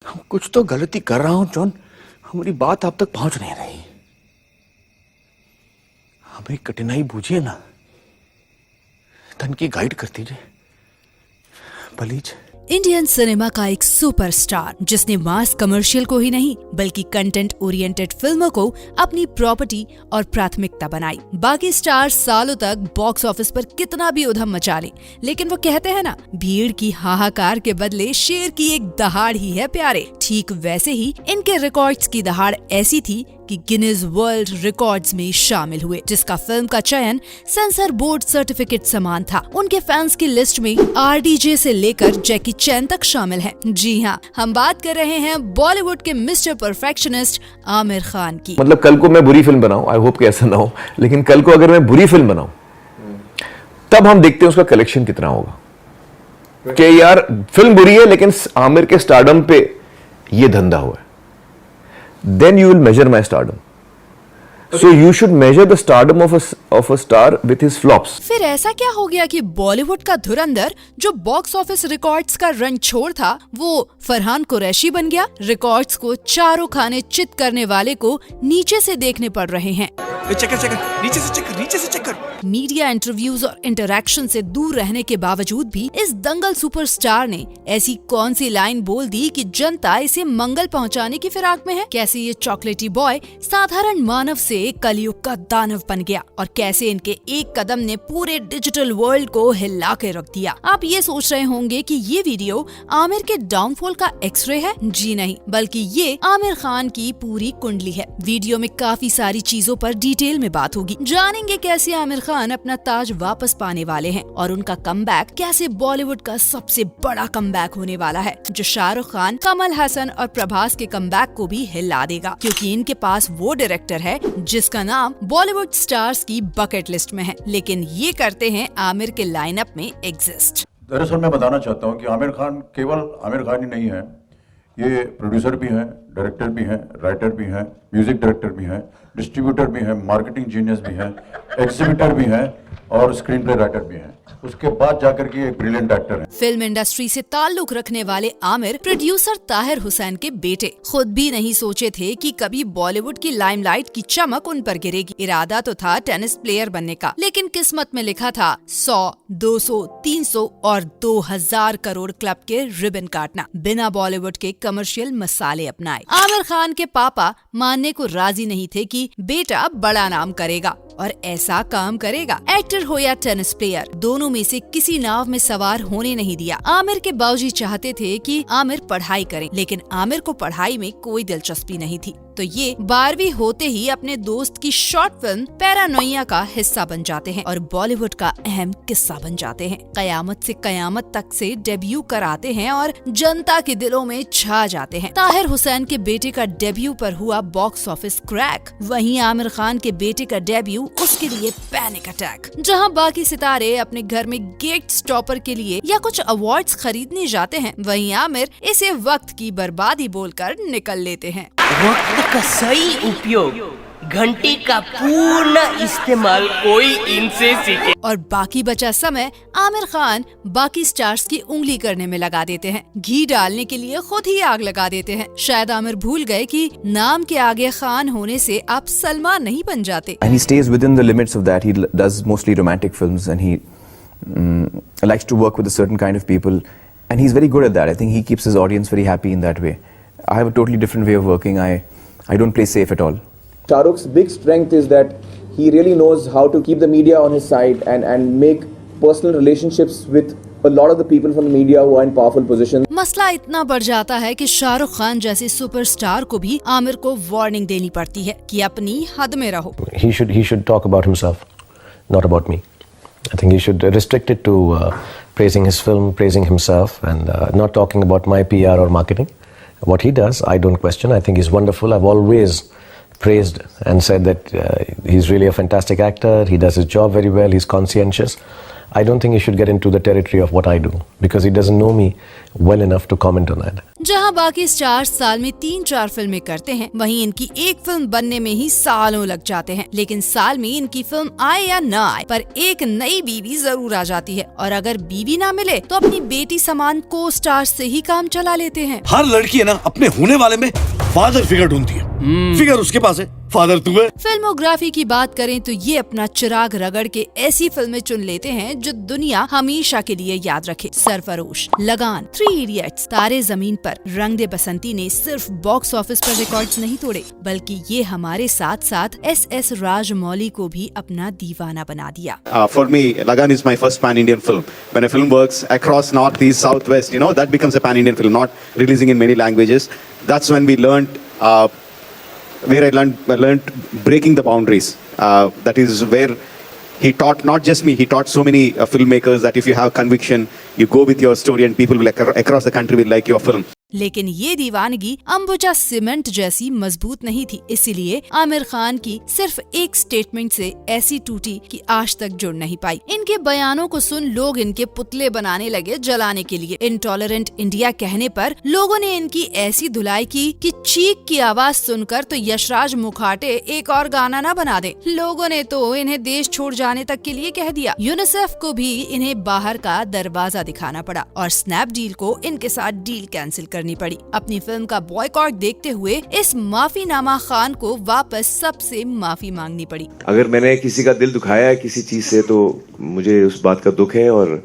कुछ तो गलती कर रहा हूं जॉन, हमारी बात आप तक पहुंच नहीं रही। हमें कठिनाई बूझिए ना, धन की गाइड कर दीजिए प्लीज। इंडियन सिनेमा का एक सुपरस्टार जिसने मास कमर्शियल को ही नहीं बल्कि कंटेंट ओरिएंटेड फिल्मों को अपनी प्रॉपर्टी और प्राथमिकता बनाई। बाकी स्टार सालों तक बॉक्स ऑफिस पर कितना भी उधम मचा ले, लेकिन वो कहते हैं ना, भीड़ की हाहाकार के बदले शेर की एक दहाड़ ही है प्यारे। ठीक वैसे ही इनके रिकॉर्ड्स की दहाड़ ऐसी थी कि गिनीज वर्ल्ड रिकॉर्ड्स में शामिल हुए, जिसका फिल्म का चयन सेंसर बोर्ड सर्टिफिकेट समान था। उनके फैंस की लिस्ट में RDJ से लेकर जैकी चैन तक शामिल हैं। जी हाँ, हम बात कर रहे हैं बॉलीवुड के मिस्टर परफेक्शनिस्ट आमिर खान की। मतलब कल को मैं बुरी फिल्म बनाऊं, आई होप कि ऐसा ना हो, लेकिन कल को अगर मैं बुरी फिल्म बनाऊं तब हम देखते हैं उसका कलेक्शन कितना होगा। कि यार फिल्म बुरी है लेकिन आमिर के स्टारडम पे ये धंधा हुआ है, then you will measure my stardom. So you should measure the stardom of a star with his flops. फिर ऐसा क्या हो गया कि बॉलीवुड का धुरंधर जो बॉक्स ऑफिस रिकॉर्ड्स का रन छोड़ था, वो फरहान कुरैशी बन गया। रिकॉर्ड्स को चारों खाने चित करने वाले को नीचे से देखने पड़ रहे हैं। नीचे से चेक कर। मीडिया इंटरव्यूज और इंटरैक्शन से दूर रहने के बावजूद भी इस दंगल सुपरस्टार ने ऐसी कौन सी लाइन बोल दी कि जनता इसे मंगल पहुंचाने की फिराक में है। कैसे ये चॉकलेटी बॉय साधारण मानव से कलयुग का दानव बन गया और कैसे इनके एक कदम ने पूरे डिजिटल वर्ल्ड को हिला के रख दिया। आप ये सोच रहे होंगे कि ये वीडियो आमिर के डाउनफॉल का एक्सरे है। जी नहीं, बल्कि ये आमिर खान की पूरी कुंडली है। वीडियो में काफी सारी चीजों पर डिटेल में बात होगी। जानेंगे कैसे आमिर खान अपना ताज वापस पाने वाले हैं और उनका कमबैक कैसे बॉलीवुड का सबसे बड़ा कमबैक होने वाला है, जो शाहरुख खान, कमल हसन और प्रभास के कमबैक को भी हिला देगा, क्योंकि इनके पास वो डायरेक्टर है जिसका नाम बॉलीवुड स्टार्स की बकेट लिस्ट में है, लेकिन ये करते हैं आमिर के लाइनअप में एग्जिस्ट। दरअसल मैं बताना चाहता हूँ कि आमिर खान केवल आमिर खान ही नहीं है, ये प्रोड्यूसर भी हैं, डायरेक्टर भी हैं, राइटर भी हैं, म्यूजिक डायरेक्टर भी हैं, डिस्ट्रीब्यूटर भी हैं, मार्केटिंग जीनियस भी हैं, एग्जीबिटर भी हैं और स्क्रीन प्ले राइटर भी हैं। उसके बाद जाकर के एक ब्रिलियंट एक्टर है। फिल्म इंडस्ट्री से ताल्लुक रखने वाले आमिर प्रोड्यूसर ताहिर हुसैन के बेटे खुद भी नहीं सोचे थे कि कभी बॉलीवुड की लाइमलाइट की चमक उन पर गिरेगी। इरादा तो था टेनिस प्लेयर बनने का, लेकिन किस्मत में लिखा था 100, 200, 300 और 2000 करोड़ क्लब के रिबन काटना, बिना बॉलीवुड के कमर्शियल मसाले अपनाए। आमिर खान के पापा मानने को राजी नहीं थे कि बेटा बड़ा नाम करेगा और ऐसा काम करेगा। एक्टर हो या टेनिस प्लेयर, दोनों में से किसी नाव में सवार होने नहीं दिया। आमिर के बाबूजी चाहते थे कि आमिर पढ़ाई करे, लेकिन आमिर को पढ़ाई में कोई दिलचस्पी नहीं थी, तो ये 12वीं होते ही अपने दोस्त की शॉर्ट फिल्म पैरानोइया का हिस्सा बन जाते हैं और बॉलीवुड का अहम किस्सा बन जाते हैं। कयामत से कयामत तक से डेब्यू कराते हैं और जनता के दिलों में छा जाते हैं। ताहिर हुसैन के बेटे का डेब्यू पर हुआ बॉक्स ऑफिस क्रैक, वहीं आमिर खान के बेटे का डेब्यू उसके लिए पैनिक अटैक। जहां बाकी सितारे अपने घर में गेट स्टॉपर के लिए या कुछ अवार्ड्स खरीदने जाते हैं, वहीं आमिर इसे वक्त की बर्बादी बोलकर निकल लेते हैं। वक्त का सही उपयोग, घंटी का पूर्ण इस्तेमाल कोई इनसे सीखे। और बाकी बचा समय आमिर खान बाकी स्टार्स की उंगली करने में लगा देते हैं, घी डालने के लिए खुद ही आग लगा देते हैं। शायद आमिर भूल गए कि नाम के आगे खान होने से आप सलमान नहीं बन जाते। And he stays within the limits of that. He does mostly romantic films and he likes to work with a certain kind of people and he's very good at that. I think he keeps his audience very happy in that way. I have a totally different way of working. I don't play safe at all. Shah Rukh's big strength is that he really knows how to keep the media on his side and make personal relationships with a lot of the people from the media who are in powerful positions. मसला इतना बढ़ जाता है कि शाहरुख खान जैसे superstar को भी आमिर को वार्निंग देनी पड़ती है कि अपनी हद में रहो। He should talk about himself, not about me. I think he should restrict it to praising his film, praising himself, and not talking about my PR or marketing. What he does, I don't question. I think he's wonderful. I've always praised and said that he's really a fantastic actor, he does his job very well, he's conscientious. I don't think he should get into the territory of what I do because he doesn't know me well enough to comment on that. जहां बाकी stars साल में 3-4 फिल्में करते हैं, वहीं इनकी एक फिल्म बनने में ही सालों लग जाते हैं। लेकिन साल में इनकी फिल्म आए या न आए, पर एक नई बीवी जरूर आ जाती है, और अगर बीवी ना मिले तो अपनी बेटी समान को स्टार्स से ही काम चला लेते हैं। हर लड़की है ना अपने होने वाले में फादर फिगर ढूंढती है। फिगर उसके पास है, फादर तू है। फिल्मोग्राफी की बात करें तो ये अपना चिराग रगड़ के ऐसी फिल्में चुन लेते हैं जो दुनिया हमेशा के लिए याद रखे। सरफरोश, लगान, 3 इडियट्स, तारे जमीन पर, रंग दे बसंती ने सिर्फ बॉक्स ऑफिस पर रिकॉर्ड्स नहीं तोड़े, बल्कि ये हमारे साथ साथ SS राजमौली को भी अपना दीवाना बना दिया। For me, Lagan is my first pan-Indian film. When a film works across North, East, South, West, that becomes a pan-Indian film, not releasing in many languages. That's when we learned, where I learned breaking the boundaries. That is where he taught not just me, he taught so many filmmakers that if you have conviction, you go with your story and people will across the country will like your film. लेकिन ये दीवानगी Ambuja cement जैसी मजबूत नहीं थी, इसीलिए आमिर खान की सिर्फ एक स्टेटमेंट से ऐसी टूटी कि आज तक जुड़ नहीं पाई। इनके बयानों को सुन लोग इनके पुतले बनाने लगे जलाने के लिए। इंटॉलरेंट इंडिया कहने पर लोगों ने इनकी ऐसी धुलाई की कि चीख की आवाज सुनकर तो यशराज मुखाटे एक और गाना न बना दे। लोगों ने तो इन्हें देश छोड़ जाने तक के लिए कह दिया। यूनिसेफ को भी इन्हें बाहर का दरवाजा दिखाना पड़ा और स्नैपडील को इनके साथ डील कैंसिल करनी पड़ी। अपनी फिल्म का बॉयकॉट देखते हुए इस माफीनामा खान को वापस सबसे माफी मांगनी पड़ी। अगर मैंने किसी का दिल दुखाया है किसी चीज से तो मुझे उस बात का दुख है और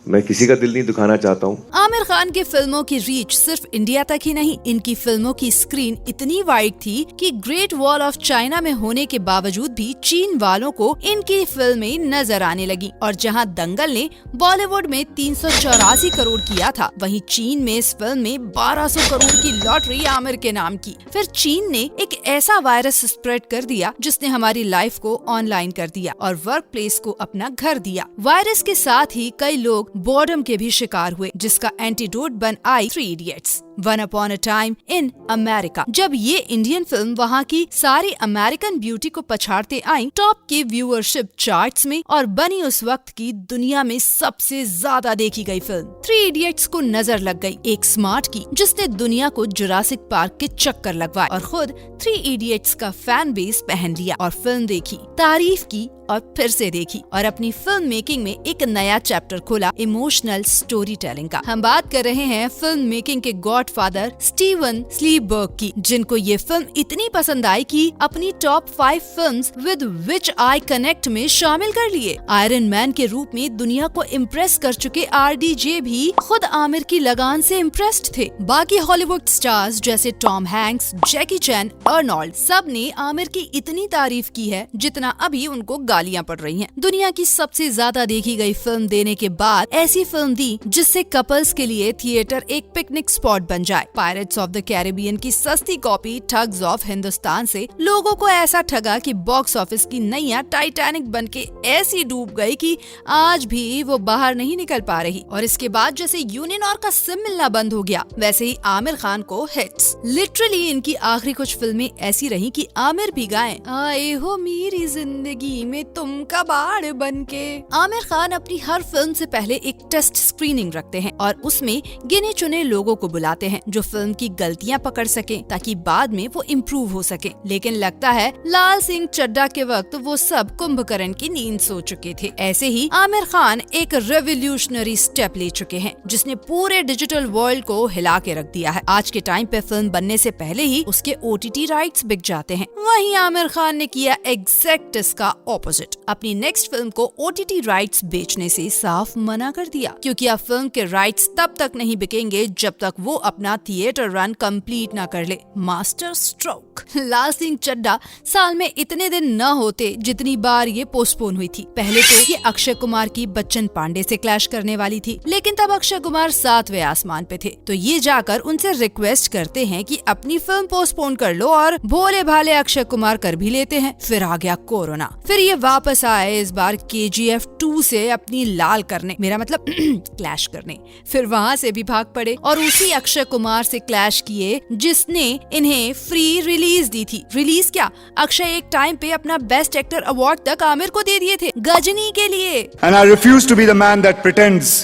मैं किसी का दिल नहीं दुखाना चाहता हूँ। आमिर खान की फिल्मों की रीच सिर्फ इंडिया तक ही नहीं, इनकी फिल्मों की स्क्रीन इतनी वाइड थी कि ग्रेट वॉल ऑफ चाइना में होने के बावजूद भी चीन वालों को इनकी फिल्में नजर आने लगी। और जहां दंगल ने बॉलीवुड में 384 करोड़ किया था, वहीं चीन में इस फिल्म में 1200 करोड़ की लॉटरी आमिर के नाम की। फिर चीन ने एक ऐसा वायरस स्प्रेड कर दिया जिसने हमारी लाइफ को ऑनलाइन कर दिया और वर्क प्लेस को अपना घर दिया। वायरस के साथ ही कई लोग बोर्डम के भी शिकार हुए, जिसका एंटीडोट बन आई 3 idiots, one upon a time in America. जब ये इंडियन फिल्म वहाँ की सारी अमेरिकन ब्यूटी को पछाड़ते आई टॉप के व्यूअरशिप चार्ट्स में और बनी उस वक्त की दुनिया में सबसे ज्यादा देखी गई फिल्म। 3 इडियट्स को नजर लग गई एक स्मार्ट की जिसने दुनिया को जुरासिक पार्क के चक्कर लगवाए और खुद 3 इडियट्स का फैन बेस पहन लिया और फिल्म देखी, तारीफ की और फिर से देखी और अपनी फिल्म मेकिंग में एक नया चैप्टर खोला इमोशनल स्टोरी टेलिंग का। हम बात कर रहे हैं फिल्म मेकिंग के गॉडफादर स्टीवन स्पीलबर्ग की, जिनको ये फिल्म इतनी पसंद आई कि अपनी top 5 films with which I connect में शामिल कर लिए। आयरन मैन के रूप में दुनिया को इम्प्रेस कर चुके RDJ भी खुद आमिर की लगान से इम्प्रेस्ड थे। बाकी हॉलीवुड स्टार्स जैसे टॉम हैंक्स, जैकी चैन, अर्नोल्ड, सब ने आमिर की इतनी तारीफ की है जितना अभी उनको गालियां पड़ रही हैं। दुनिया की सबसे ज्यादा देखी गई फिल्म देने के बाद ऐसी फिल्म दी जिससे कपल्स के लिए थिएटर एक पिकनिक स्पॉट बन जाए। पायरेट्स ऑफ द कैरिबियन की सस्ती कॉपी ठग्स ऑफ हिंदुस्तान से लोगों को ऐसा ठगा कि बॉक्स ऑफिस की नैया टाइटैनिक बनके ऐसी डूब गई कि आज भी वो बाहर नहीं निकल पा रही। और इसके बाद जैसे यूनिनॉर का सिम मिलना बंद हो गया, वैसे ही आमिर खान को हिट्स। लिटरली इनकी आखिरी कुछ फिल्में ऐसी रही कि आमिर भी गाएं, आए हो मेरी जिंदगी में तुम कबाड़ बनके। आमिर खान अपनी हर फिल्म से पहले एक टेस्ट स्क्रीनिंग रखते हैं और उसमें गिने चुने लोगों को बुलाते हैं जो फिल्म की गलतियां पकड़ सकें ताकि बाद में वो इम्प्रूव हो सके। लेकिन लगता है लाल सिंह चड्ढा के वक्त वो सब कुंभकर्ण की नींद सो चुके थे। ऐसे ही आमिर खान एक रेवोल्यूशनरी स्टेप ले चुके हैं जिसने पूरे डिजिटल वर्ल्ड को हिला के रख दिया है। आज के टाइम पे फिल्म बनने से पहले ही उसके OTT राइट्स बिक जाते हैं। वहीं आमिर खान ने किया एग्जैक्ट इसका ऑपोजिट, अपनी नेक्स्ट फिल्म को OTT राइट्स बेचने से साफ मना कर दिया, क्योंकि अब फिल्म के राइट्स तब तक नहीं बिकेंगे जब तक वो अपना थिएटर रन कंप्लीट ना कर ले। Master stroke. लाल सिंह चड्ढा साल में इतने दिन न होते जितनी बार ये पोस्टपोन हुई थी। पहले तो ये अक्षय कुमार की बच्चन पांडे से क्लैश करने वाली थी, लेकिन तब अक्षय कुमार 7वें आसमान पे थे, तो ये जाकर उनसे रिक्वेस्ट करते हैं कि अपनी फिल्म पोस्टपोन कर लो और भोले भाले अक्षय कुमार कर भी लेते हैं। फिर आ गया कोरोना, फिर ये वापस आए इस बार KGF 2 से अपनी लाल करने, मेरा मतलब क्लैश करने। फिर वहाँ से भी भाग पड़े और उसी अक्षय अक्षय कुमार से क्लैश किए, जिसने इन्हें फ्री रिलीज दी थी। रिलीज क्या, अक्षय एक टाइम पे अपना बेस्ट एक्टर अवार्ड तक आमिर को दे दिए थे गजनी के लिए। And I refuse to be the man that pretends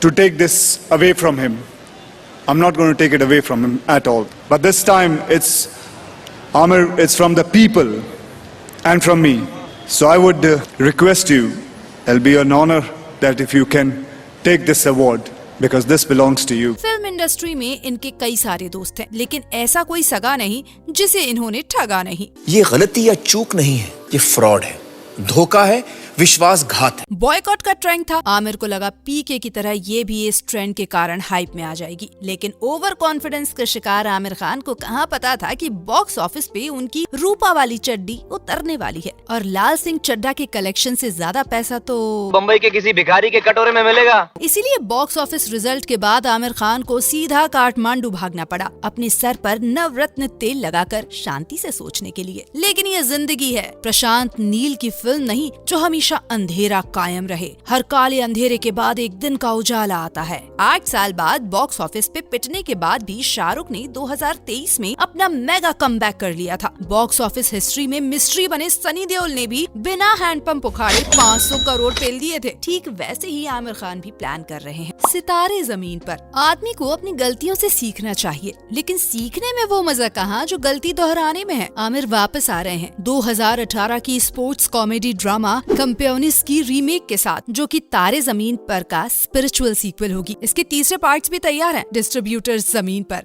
to take this away from him. I'm not going to take it away from him at all. But this time it's Amir, it's from the people and from me. So I would request you, it'll be an honor that if you can take this award because this belongs to you. Film industry में इनके कई सारे दोस्त हैं, लेकिन ऐसा कोई सगा नहीं जिसे इन्होंने ठगा नहीं। ये गलती या चूक नहीं है, ये फ्रॉड है, धोखा है, विश्वासघात है। बॉयकॉट का ट्रेंड था। आमिर को लगा पीके की तरह ये भी इस ट्रेंड के कारण हाइप में आ जाएगी, लेकिन ओवर कॉन्फिडेंस के शिकार आमिर खान को कहाँ पता था कि बॉक्स ऑफिस पे उनकी रूपा वाली चड्डी उतरने वाली है और लाल सिंह चड्ढा के कलेक्शन से ज्यादा पैसा तो बम्बई के किसी भिखारी के कटोरे में मिलेगा। इसीलिए बॉक्स ऑफिस रिजल्ट के बाद आमिर खान को सीधा काठमांडू भागना पड़ा, अपने सर पर नवरत्न तेल लगाकर शांति से सोचने के लिए। लेकिन ये जिंदगी है, प्रशांत नील की फिल्म नहीं जो हमेशा अंधेरा कायम रहे। हर काले अंधेरे के बाद एक दिन का उजाला आता है। 8 साल बाद बॉक्स ऑफिस पे पिटने के बाद भी शाहरुख ने 2023 में अपना मेगा कमबैक कर लिया था। बॉक्स ऑफिस हिस्ट्री में मिस्ट्री बने सनी देओल ने भी बिना हैंडपंप उखाड़े 500 करोड़ पेल दिए थे। ठीक वैसे ही आमिर खान भी प्लान कर रहे हैं। सितारे जमीन पर। आदमी को अपनी गलतियों से सीखना चाहिए, लेकिन सीखने में वो मजा कहाँ जो गलती दोहराने में है। आमिर वापस आ रहे हैं 2018 की स्पोर्ट्स कॉमेडी ड्रामा कंपेनिस की रीमेक के साथ, जो कि तारे जमीन पर का स्पिरिचुअल सीक्वल होगी। इसके तीसरे पार्ट्स भी तैयार हैं डिस्ट्रीब्यूटर्स जमीन पर।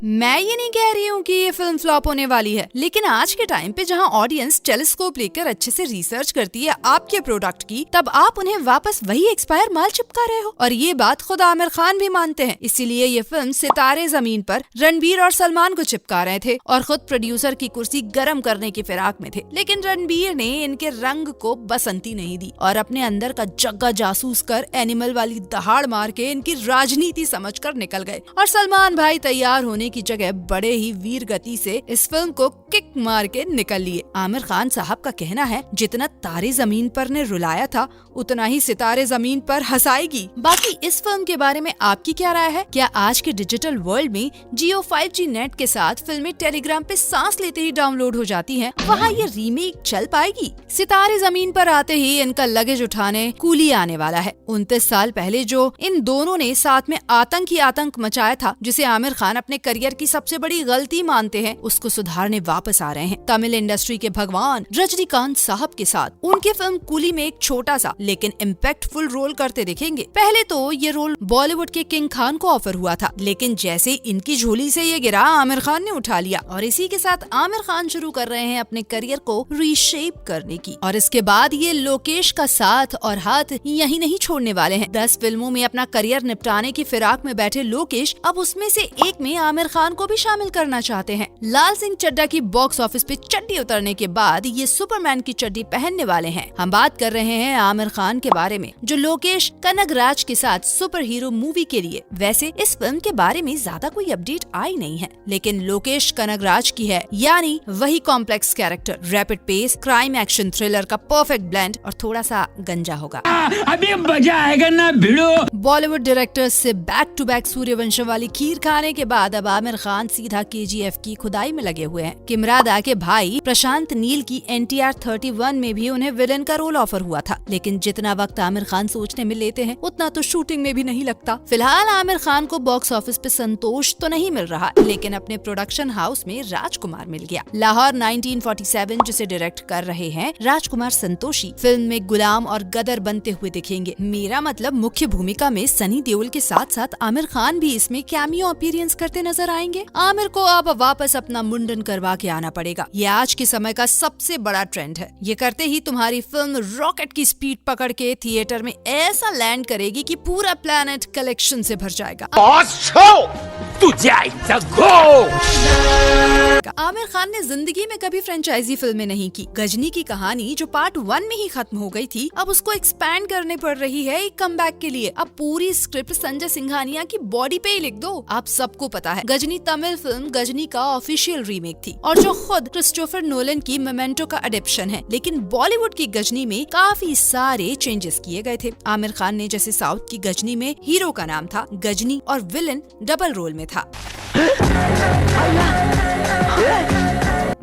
मैं ये नहीं कह रही हूँ कि ये फिल्म फ्लॉप होने वाली है, लेकिन आज के टाइम पे जहाँ ऑडियंस टेलीस्कोप लेकर अच्छे से रिसर्च करती है आपके प्रोडक्ट की, तब आप उन्हें वापस वही एक्सपायर माल चिपका रहे हो। और ये बात खुद आमिर खान भी मानते हैं। इसीलिए ये फिल्म सितारे जमीन पर रणबीर और सलमान को चिपका रहे थे और खुद प्रोड्यूसर की कुर्सी गर्म करने की फिराक में थे। लेकिन रणबीर ने इनके रंग को बसंती नहीं दी और अपने अंदर का जग्गा जासूस कर एनिमल वाली दहाड़ मार के इनकी राजनीति समझकर निकल गए। और सलमान भाई तैयार होने की जगह बड़े ही वीर गति से इस फिल्म को किक मार के निकल लिए। आमिर खान साहब का कहना है, जितना तारे जमीन पर ने रुलाया था उतना ही सितारे जमीन पर हंसाएगी। बाकी इस फिल्म के बारे में आपकी क्या राय है? क्या आज के डिजिटल वर्ल्ड में जियो 5G नेट के साथ फिल्में टेलीग्राम पे सांस लेते ही डाउनलोड हो जाती हैं, वहाँ ये रीमेक चल पाएगी? सितारे जमीन पर आते ही इनका लगेज उठाने कूली आने वाला है। 29 साल पहले जो इन दोनों ने साथ में आतंक मचाया था, जिसे आमिर खान अपने करियर की सबसे बड़ी गलती मानते हैं, उसको सुधारने वापस आ रहे हैं। तमिल इंडस्ट्री के भगवान रजनीकांत साहब के साथ उनके फिल्म कूली में एक छोटा सा लेकिन इम्पैक्टफुल रोल करते दिखेंगे। पहले तो ये रोल बॉलीवुड के किंग खान को ऑफर हुआ था, लेकिन जैसे इनकी झोली से ये गिरा, आमिर खान ने उठा लिया और इसी के साथ आमिर खान शुरू कर रहे हैं अपने करियर को रीशेप करने की। और इसके बाद ये लोकेश का साथ और हाथ यही नहीं छोड़ने वाले हैं। 10 फिल्मों में अपना करियर निपटाने की फिराक में बैठे लोकेश अब उसमें से एक में आमिर खान को भी शामिल करना चाहते हैं। लाल सिंह चड्ढा की बॉक्स ऑफिस पे चड्डी उतरने के बाद ये सुपरमैन की चड्डी पहनने वाले हैं। हम बात कर रहे हैं आमिर खान के बारे में, जो लोकेश कनगराज के साथ सुपर हीरो मूवी के लिए। वैसे इस फिल्म के बारे में ज्यादा कोई अपडेट आई नहीं है, लेकिन लोकेश कनगराज की है, यानी वही complex character, rapid pace, crime action thriller का परफेक्ट ब्लेंड और थोड़ा सा गंजा होगा। अभी मजा आएगा ना भिड़ो। बॉलीवुड डायरेक्टर्स से बैक टू बैक सूर्यवंशम वाली खीर खाने के बाद अब आमिर खान सीधा KGF की खुदाई में लगे हुए हैं। किमरादा के भाई प्रशांत नील की NTR 31 में भी उन्हें विलन का रोल ऑफर हुआ था, लेकिन जितना वक्त आमिर खान सोचने में लेते हैं उतना तो शूटिंग में भी नहीं लगता। फिलहाल आमिर खान को बॉक्स ऑफिस पे संतोष तो नहीं मिल रहा, लेकिन अपने प्रोडक्शन हाउस में राजकुमार मिल गया। लाहौर 1947 जिसे डायरेक्ट कर रहे हैं राजकुमार संतोषी, फिल्म में गुलाम और गदर बनते हुए दिखेंगे। मेरा मतलब मुख्य भूमिका में सनी देओल के साथ साथ आमिर खान भी इसमें कैमियो अपीयरेंस करते नजर आएंगे। आमिर को अब वापस अपना मुंडन करवा के आना पड़ेगा। ये आज के समय का सबसे बड़ा ट्रेंड है। ये करते ही तुम्हारी फिल्म रॉकेट की स्पीड पकड़ के थिएटर में ऐसा लैंड करेगी कि पूरा प्लेनेट कलेक्शन से भर जाएगा। तुझे का। आमिर खान ने जिंदगी में कभी फ्रेंचाइजी फिल्में नहीं की। गजनी की कहानी जो पार्ट 1 में ही खत्म हो गई थी, अब उसको एक्सपैंड करने पड़ रही है एक कमबैक के लिए। अब पूरी स्क्रिप्ट संजय सिंघानिया की बॉडी पे ही लिख दो। आप सबको पता है गजनी तमिल फिल्म गजनी का ऑफिशियल रीमेक थी और जो खुद क्रिस्टोफर नोलन की मेमेंटो का एडेप्शन है। लेकिन बॉलीवुड की गजनी में काफी सारे चेंजेस किए गए थे। आमिर खान ने जैसे साउथ की गजनी में हीरो का नाम था गजनी और विलन डबल रोल में था,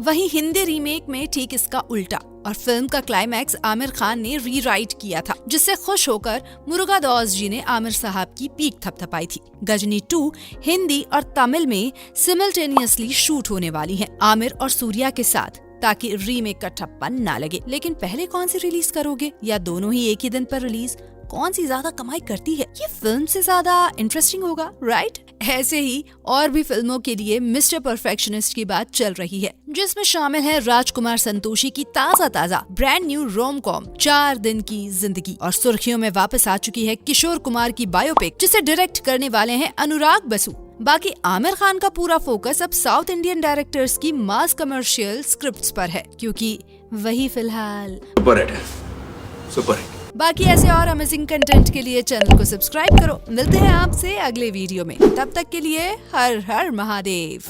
वहीं हिंदी रीमेक में ठीक इसका उल्टा। और फिल्म का क्लाइमैक्स आमिर खान ने रीराइट किया था, जिससे खुश होकर मुरुगादौस जी ने आमिर साहब की पीठ थपथपाई थी। गजनी 2 हिंदी और तमिल में सिमल्टेनियसली शूट होने वाली है, आमिर और सूर्या के साथ, ताकि रीमेक का ठप्पा ना लगे। लेकिन पहले कौन सी रिलीज करोगे, या दोनों ही एक ही दिन पर रिलीज? कौन सी ज्यादा कमाई करती है? ये फिल्म से ज्यादा इंटरेस्टिंग होगा, राइट? ऐसे ही और भी फिल्मों के लिए मिस्टर परफेक्शनिस्ट की बात चल रही है, जिसमें शामिल है राजकुमार संतोषी की ताजा ब्रांड न्यू रोम कॉम 4 दिन की जिंदगी। और सुर्खियों में वापस आ चुकी है किशोर कुमार की बायोपिक, जिसे डायरेक्ट करने वाले हैं अनुराग बसु। बाकी आमिर खान का पूरा फोकस अब साउथ इंडियन डायरेक्टर्स की मास कमर्शियल स्क्रिप्ट्स पर है, क्योंकि वही फिलहाल सुपर हिट। बाकी ऐसे और अमेजिंग कंटेंट के लिए चैनल को सब्सक्राइब करो। मिलते हैं आपसे अगले वीडियो में, तब तक के लिए हर हर महादेव।